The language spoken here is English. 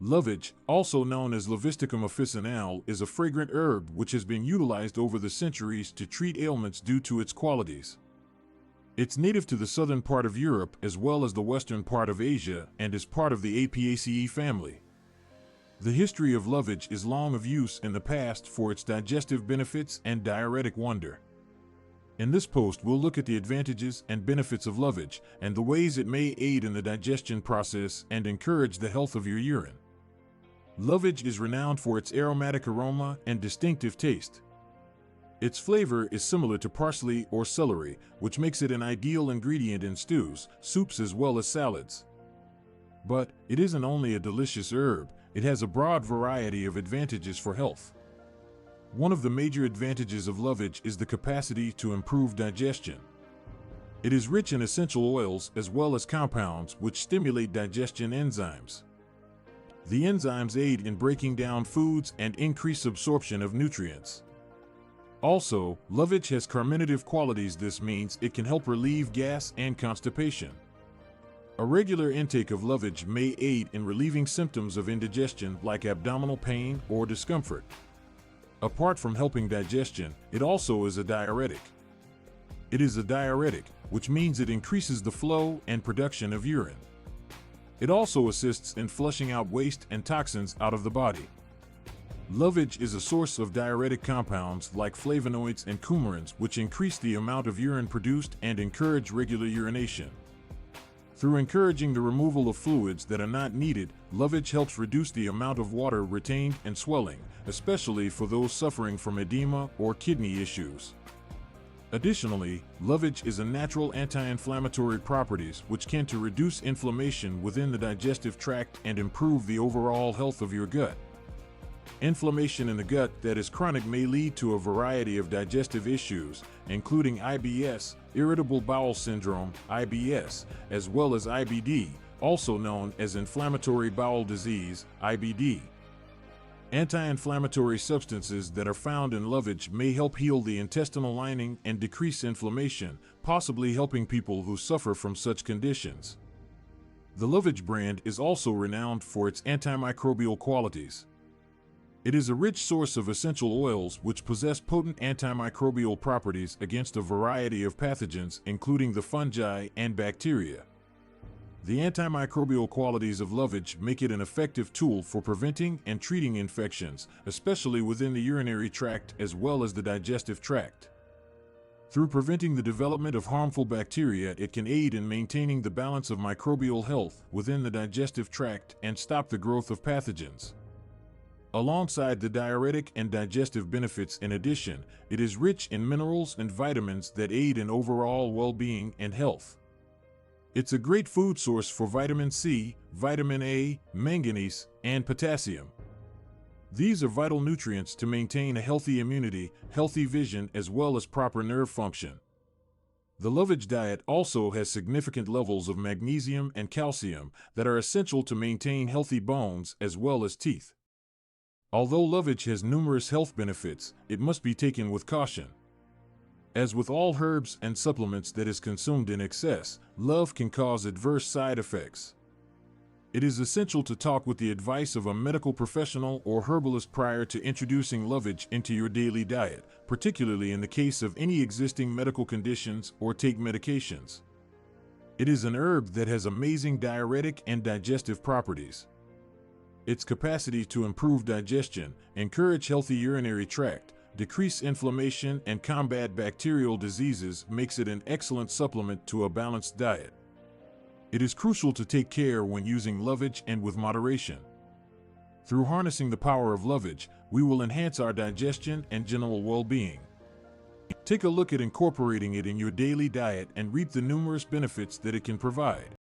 Lovage, also known as Levisticum officinale, is a fragrant herb which has been utilized over the centuries to treat ailments due to its qualities. It's native to the southern part of Europe as well as the western part of Asia and is part of the Apiaceae family. The history of lovage is long of use in the past for its digestive benefits and diuretic wonder. In this post, we'll look at the advantages and benefits of lovage and the ways it may aid in the digestion process and encourage the health of your urine. Lovage is renowned for its aromatic aroma and distinctive taste. Its flavor is similar to parsley or celery, which makes it an ideal ingredient in stews, soups, as well as salads. But it isn't only a delicious herb, it has a broad variety of advantages for health. One of the major advantages of lovage is the capacity to improve digestion. It is rich in essential oils as well as compounds which stimulate digestion enzymes. The enzymes aid in breaking down foods and increase absorption of nutrients. Also, lovage has carminative qualities. This means it can help relieve gas and constipation. A regular intake of lovage may aid in relieving symptoms of indigestion like abdominal pain or discomfort. Apart from helping digestion, it also is a diuretic. It is a diuretic, which means it increases the flow and production of urine. It also assists in flushing out waste and toxins out of the body. Lovage is a source of diuretic compounds like flavonoids and coumarins, which increase the amount of urine produced and encourage regular urination. Through encouraging the removal of fluids that are not needed, lovage helps reduce the amount of water retained and swelling, especially for those suffering from edema or kidney issues. Additionally, lovage is a natural anti-inflammatory properties which can to reduce inflammation within the digestive tract and improve the overall health of your gut. Inflammation in the gut that is chronic may lead to a variety of digestive issues, including IBS, irritable bowel syndrome, IBS, as well as IBD, also known as inflammatory bowel disease, IBD. Anti-inflammatory substances that are found in lovage may help heal the intestinal lining and decrease inflammation, possibly helping people who suffer from such conditions. The Lovage brand is also renowned for its antimicrobial qualities. It is a rich source of essential oils which possess potent antimicrobial properties against a variety of pathogens, including the fungi and bacteria. The antimicrobial qualities of lovage make it an effective tool for preventing and treating infections, especially within the urinary tract as well as the digestive tract. Through preventing the development of harmful bacteria, it can aid in maintaining the balance of microbial health within the digestive tract and stop the growth of pathogens. Alongside the diuretic and digestive benefits, in addition, it is rich in minerals and vitamins that aid in overall well-being and health. It's a great food source for vitamin C, vitamin A, manganese, and potassium. These are vital nutrients to maintain a healthy immunity, healthy vision, as well as proper nerve function. The lovage diet also has significant levels of magnesium and calcium that are essential to maintain healthy bones as well as teeth. Although lovage has numerous health benefits, it must be taken with caution. As with all herbs and supplements that is consumed in excess, love can cause adverse side effects. It is essential to talk with the advice of a medical professional or herbalist prior to introducing lovage into your daily diet, particularly in the case of any existing medical conditions or take medications. It is an herb that has amazing diuretic and digestive properties. Its capacity to improve digestion, encourage healthy urinary tract, decrease inflammation, and combat bacterial diseases makes it an excellent supplement to a balanced diet. It is crucial to take care when using lovage and with moderation. Through harnessing the power of lovage, we will enhance our digestion and general well-being. Take a look at incorporating it in your daily diet and reap the numerous benefits that it can provide.